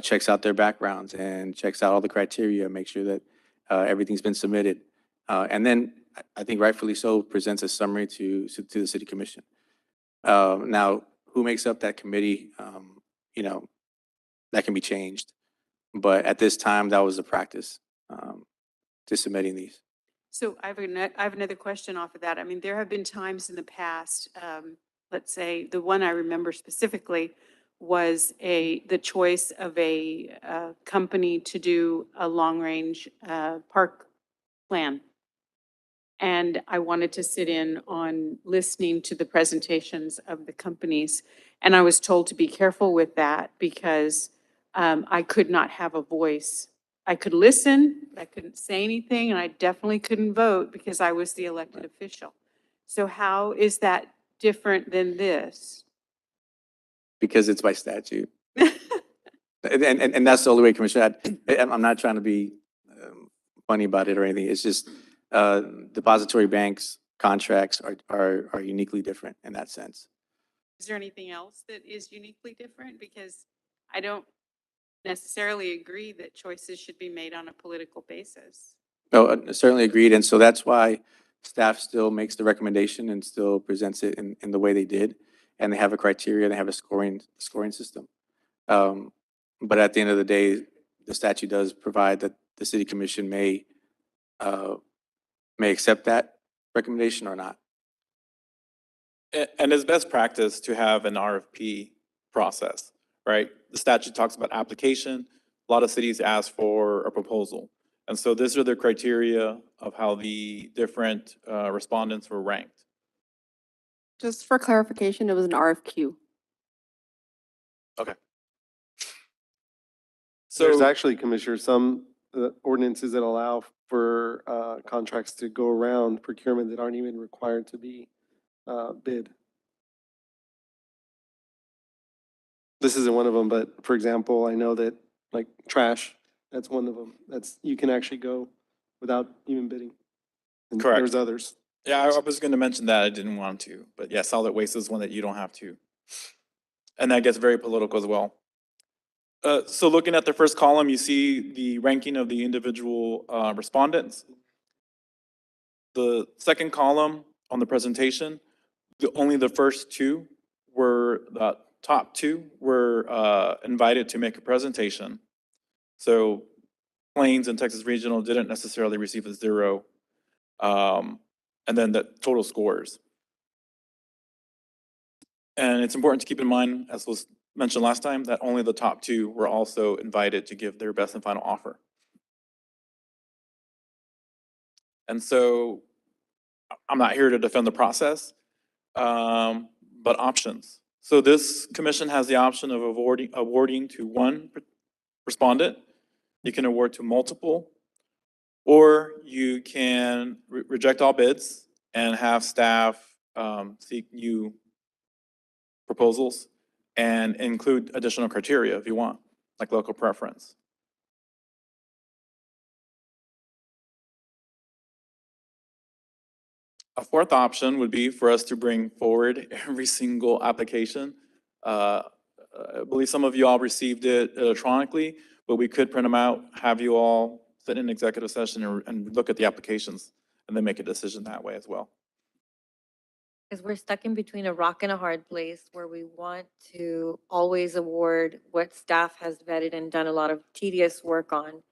[SPEAKER 8] checks out their backgrounds and checks out all the criteria, make sure that everything's been submitted. And then I think rightfully so presents a summary to the city commission. Now, who makes up that committee? You know, that can be changed. But at this time, that was the practice to submitting these.
[SPEAKER 10] So I have another question off of that. I mean, there have been times in the past, let's say, the one I remember specifically was the choice of a company to do a long-range park plan. And I wanted to sit in on listening to the presentations of the companies. And I was told to be careful with that because I could not have a voice. I could listen, but I couldn't say anything, and I definitely couldn't vote because I was the elected official. So how is that different than this?
[SPEAKER 8] Because it's by statute. And that's the only way, Commissioner. I'm not trying to be funny about it or anything. It's just depository banks contracts are uniquely different in that sense.
[SPEAKER 10] Is there anything else that is uniquely different? Because I don't necessarily agree that choices should be made on a political basis.
[SPEAKER 8] No, certainly agreed. And so that's why staff still makes the recommendation and still presents it in the way they did. And they have a criteria, they have a scoring system. But at the end of the day, the statute does provide that the city commission may accept that recommendation or not.
[SPEAKER 9] And it's best practice to have an RFP process, right? The statute talks about application. A lot of cities ask for a proposal. And so these are the criteria of how the different respondents were ranked.
[SPEAKER 14] Just for clarification, it was an RFQ.
[SPEAKER 9] Okay.
[SPEAKER 2] There's
[SPEAKER 9] So,
[SPEAKER 2] actually, Commissioner, some ordinances that allow for contracts to go around procurement that aren't even required to be bid. This isn't one of them, but for example, I know that like trash, that's one of them. You can actually go without even bidding. And
[SPEAKER 9] Correct.
[SPEAKER 2] There's others.
[SPEAKER 9] yeah, I was going to mention that. I didn't want to, but yeah, solid waste is one that you don't have to. And that gets very political as well. So looking at the first column, you see the ranking of the individual respondents. The second column on the presentation, only the first two were, the top two were invited to make a presentation. So Plains and Texas Regional didn't necessarily receive a 0. And then the total scores. And it's important to keep in mind, as was mentioned last time, that only the top two were also invited to give their best and final offer. And so I'm not here to defend the process, but options. So this commission has the option of awarding to one respondent. You can award to multiple, or you can reject all bids and have staff seek new proposals and include additional criteria if you want, like local preference. A fourth option would be for us to bring forward every single application. I believe some of you all received it electronically, but we could print them out, have you all sit in executive session and look at the applications and then make a decision that way as well.
[SPEAKER 12] Because we're stuck in between a rock and a hard place where we want to always award what staff has vetted and done a lot of tedious work on.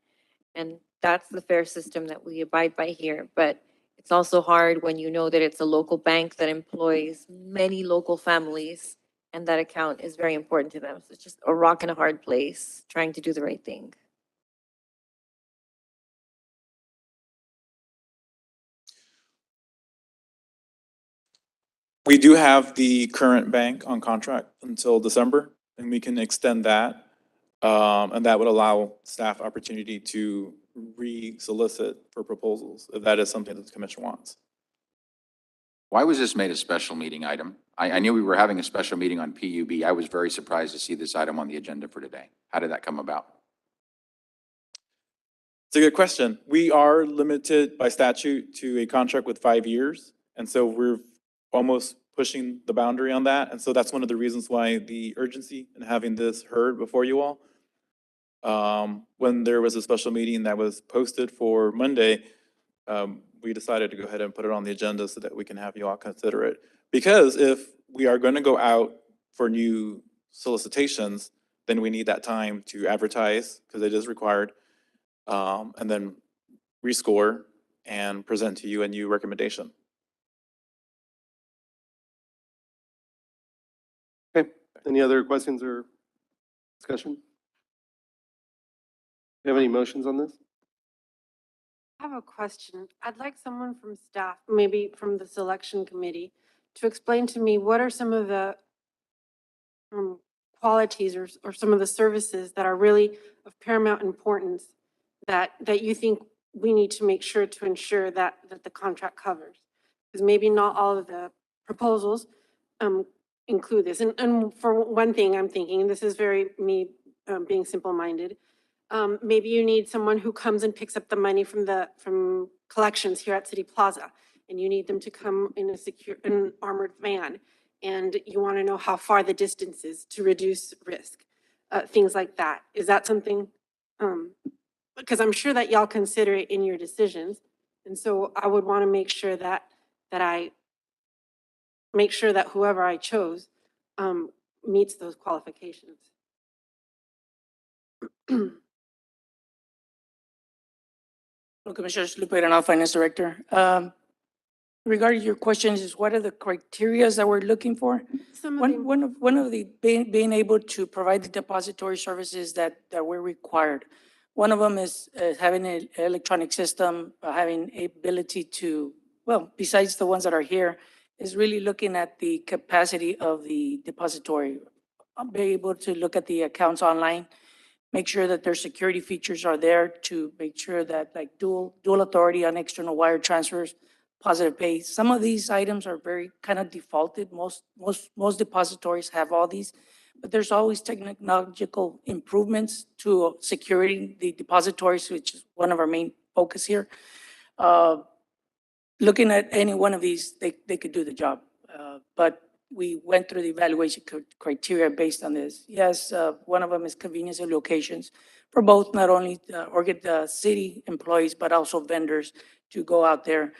[SPEAKER 12] And that's the fair system that we abide by here. But it's also hard when you know that it's a local bank that employs many local families and that account is very important to them. So it's just a rock and a hard place, trying to do the right thing.
[SPEAKER 9] We do have the current bank on contract until December, and we can extend that. And that would allow staff opportunity to re-solicit for proposals, if that is something that the commission wants.
[SPEAKER 11] Why was this made a special meeting item? I knew we were having a special meeting on PUB. I was very surprised to see this item on the agenda for today. How did that come about?
[SPEAKER 9] It's a good question. We are limited by statute to a contract with 5 years, and so we're almost pushing the boundary on that. And so that's one of the reasons why the urgency in having this heard before you all. When there was a special meeting that was posted for Monday, we decided to go ahead and put it on the agenda so that we can have you all consider it. Because if we are going to go out for new solicitations, then we need that time to advertise, because it is required, and then rescore and present to you a new recommendation.
[SPEAKER 2] Okay, any other questions or discussion? Do you have any motions on this?
[SPEAKER 14] I have a question. I'd like someone from staff, maybe from the selection committee, to explain to me what are some of the qualities or some of the services that are really of paramount importance that you think we need to make sure to ensure that the contract covers? Because maybe not all of the proposals include this. And for one thing, I'm thinking, and this is very me being simple-minded, maybe you need someone who comes and picks up the money from collections here at City Plaza, and you need them to come in an armored van, and you want to know how far the distance is to reduce risk, things like that. Is that something? Because I'm sure that y'all consider it in your decisions, and so I would want to make sure that whoever I chose meets those qualifications.
[SPEAKER 15] Hello, Commissioners, Lupe Granado, Finance Director. Regarding your questions, is what are the criterias that we're looking for?
[SPEAKER 14] Some of them,
[SPEAKER 15] One of the being able to provide the depository services that were required. One of them is having an electronic system, having ability to, well, besides the ones that are here, is really looking at the capacity of the depository. Be able to look at the accounts online, make sure that their security features are there to make sure that like dual authority on external wire transfers, positive pay. Some of these items are very kind of defaulted. Most depositories have all these, but there's always technological improvements to securing the depositories, which is one of our main focus here. Looking at any one of these, they could do the job. But we went through the evaluation criteria based on this. Yes, one of them is convenience of locations for both not only city employees, but also vendors to go out there.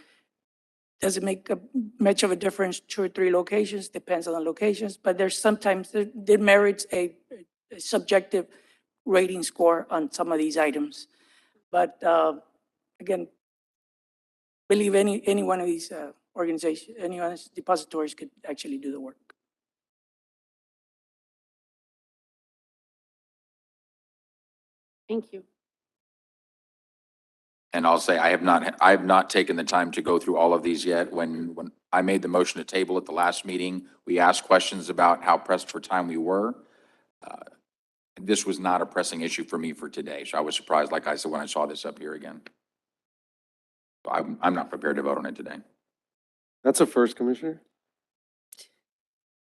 [SPEAKER 15] Does it make much of a difference, 2 or 3 locations? Depends on the locations, but there's sometimes it merits a subjective rating score on some of these items. But again, believe any one of these organizations, any one of these depositories could actually do the work.
[SPEAKER 14] thank you.
[SPEAKER 11] And I'll say, I have not taken the time to go through all of these yet. When I made the motion to table at the last meeting, we asked questions about how pressed for time we were. This was not a pressing issue for me for today, so I was surprised, like I said, when I saw this up here again. I'm not prepared to vote on it today.
[SPEAKER 2] That's a first, Commissioner.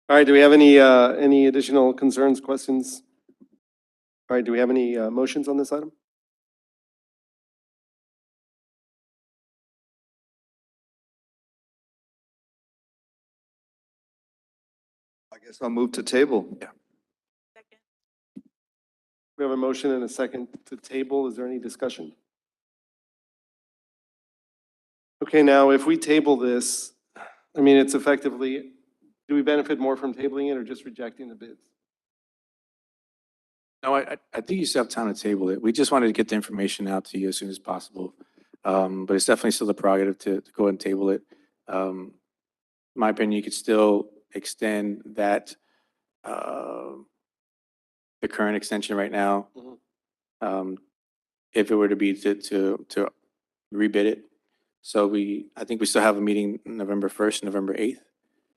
[SPEAKER 2] All right, do we have any additional concerns, questions? All right, do we have any motions on this item?
[SPEAKER 13] I guess I'll move to table.
[SPEAKER 2] We have a motion and a second to table. Is there any discussion? Okay, now if we table this, I mean, it's effectively, do we benefit more from tabling it or just rejecting the bids?
[SPEAKER 8] No, I think you still have time to table it. We just wanted to get the information out to you as soon as possible. But it's definitely still a prerogative to go ahead and table it. In my opinion, you could still extend that, the current extension right now. If it were to be to rebid it. So I think we still have a meeting November 1st, November 8th,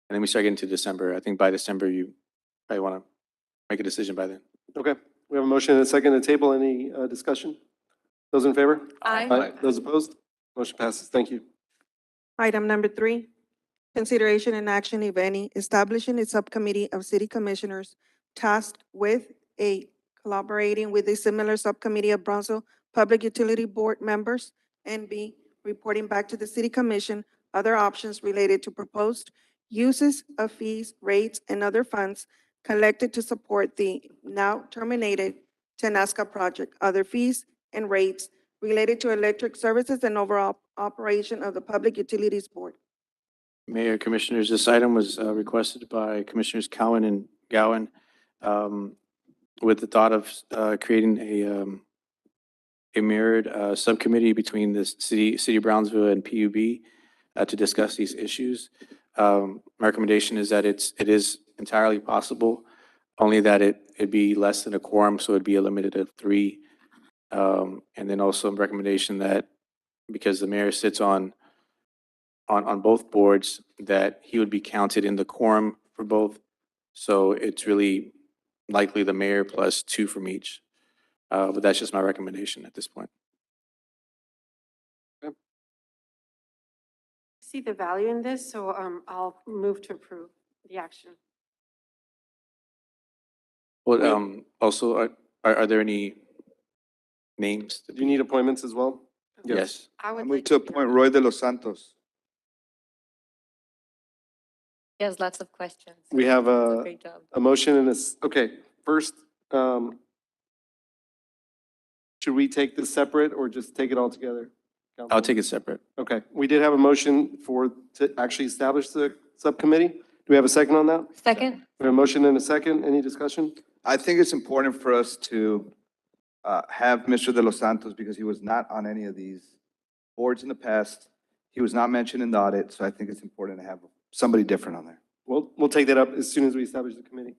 [SPEAKER 8] and then we start getting to December. I think by December, you probably want to make a decision by then.
[SPEAKER 2] Okay, we have a motion and a second to table. Any discussion? Those in favor?
[SPEAKER 12] Aye.
[SPEAKER 2] Those opposed? Motion passes. Thank you.
[SPEAKER 1] Item number 3, consideration and action, if any, establishing a subcommittee of city commissioners tasked with A, collaborating with a similar subcommittee of Bronzeville Public Utility Board members, and B, reporting back to the city commission other options related to proposed uses of fees, rates, and other funds collected to support the now terminated Tenasca project, other fees and rates related to electric services and overall operation of the Public Utilities Board.
[SPEAKER 8] Mayor, Commissioners, this item was requested by Commissioners Cowan and Gowan with the thought of creating a mirrored subcommittee between the City of Brownsville and PUB to discuss these issues. My recommendation is that it is entirely possible, only that it'd be less than a quorum, so it'd be a limited of 3. And then also a recommendation that because the mayor sits on both boards, that he would be counted in the quorum for both. So it's really likely the mayor plus 2 from each. But that's just my recommendation at this point.
[SPEAKER 14] See the value in this, so I'll move to approve the action.
[SPEAKER 8] Well, also, are there any names?
[SPEAKER 2] Do you need appointments as well?
[SPEAKER 8] Yes.
[SPEAKER 14] I would
[SPEAKER 13] I move
[SPEAKER 14] like
[SPEAKER 13] to appoint Roy de los Santos.
[SPEAKER 12] He has lots of questions.
[SPEAKER 2] We have
[SPEAKER 12] He does
[SPEAKER 2] a
[SPEAKER 12] Great job.
[SPEAKER 2] motion and okay, first, should we take this separate or just take it all together?
[SPEAKER 8] I'll take it separate.
[SPEAKER 2] Okay, we did have a motion to actually establish the subcommittee. Do we have a second on that?
[SPEAKER 12] Second?
[SPEAKER 2] We have a motion and a second. Any discussion?
[SPEAKER 13] I think it's important for us to have Mr. de los Santos because he was not on any of these boards in the past. He was not mentioned in the audit, so I think it's important to have somebody different on there.
[SPEAKER 2] We'll take that up as soon as we establish the committee.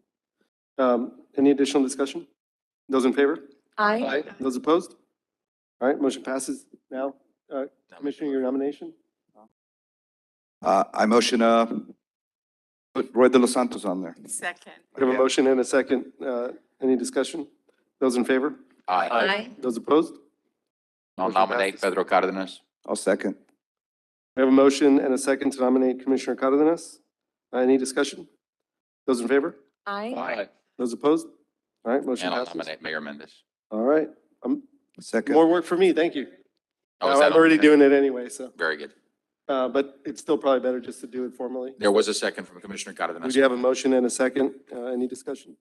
[SPEAKER 2] Any additional discussion? Those in favor?
[SPEAKER 12] Aye.
[SPEAKER 2] Those opposed? All right, motion passes. Now, Commissioner, your nomination?
[SPEAKER 13] I motion put Roy de los Santos on there.
[SPEAKER 10] Second.
[SPEAKER 2] We have a motion and a second. Any discussion? Those in favor?
[SPEAKER 12] Aye.
[SPEAKER 2] Those opposed?
[SPEAKER 11] I'll
[SPEAKER 2] Motion
[SPEAKER 11] nominate
[SPEAKER 2] passes.
[SPEAKER 11] Pedro Cardenas.
[SPEAKER 13] I'll second.
[SPEAKER 2] We have a motion and a second to nominate Commissioner Cardenas. Any discussion? Those in favor?
[SPEAKER 12] Aye.
[SPEAKER 2] Those opposed? All right, motion
[SPEAKER 11] And I'll
[SPEAKER 2] passes.
[SPEAKER 11] nominate Mayor Mendez.
[SPEAKER 2] All right,
[SPEAKER 13] Second.
[SPEAKER 2] more work for me, thank you.
[SPEAKER 11] Oh, is that
[SPEAKER 2] I'm already
[SPEAKER 11] okay?
[SPEAKER 2] doing it anyway, so,
[SPEAKER 11] Very good.
[SPEAKER 2] but it's still probably better just to do it formally.
[SPEAKER 11] There was a second from Commissioner
[SPEAKER 2] We
[SPEAKER 11] Cardenas.
[SPEAKER 2] do have a motion and a second. Any discussion?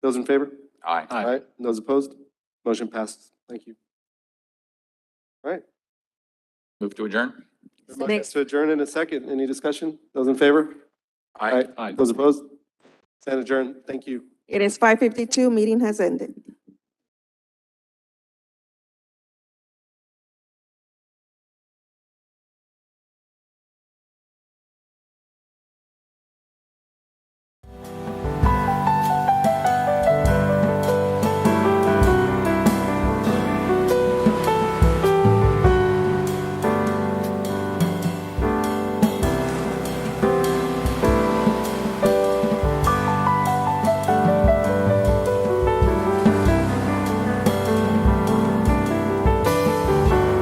[SPEAKER 2] Those in favor?
[SPEAKER 11] Aye.
[SPEAKER 2] All right, those opposed? Motion passes. Thank you. All right.
[SPEAKER 11] Move to adjourn?
[SPEAKER 2] A motion to adjourn in a second. Any discussion? Those in favor?
[SPEAKER 11] Aye.
[SPEAKER 2] Those opposed? Stand adjourned. Thank you.
[SPEAKER 1] It is 5:52, meeting has ended.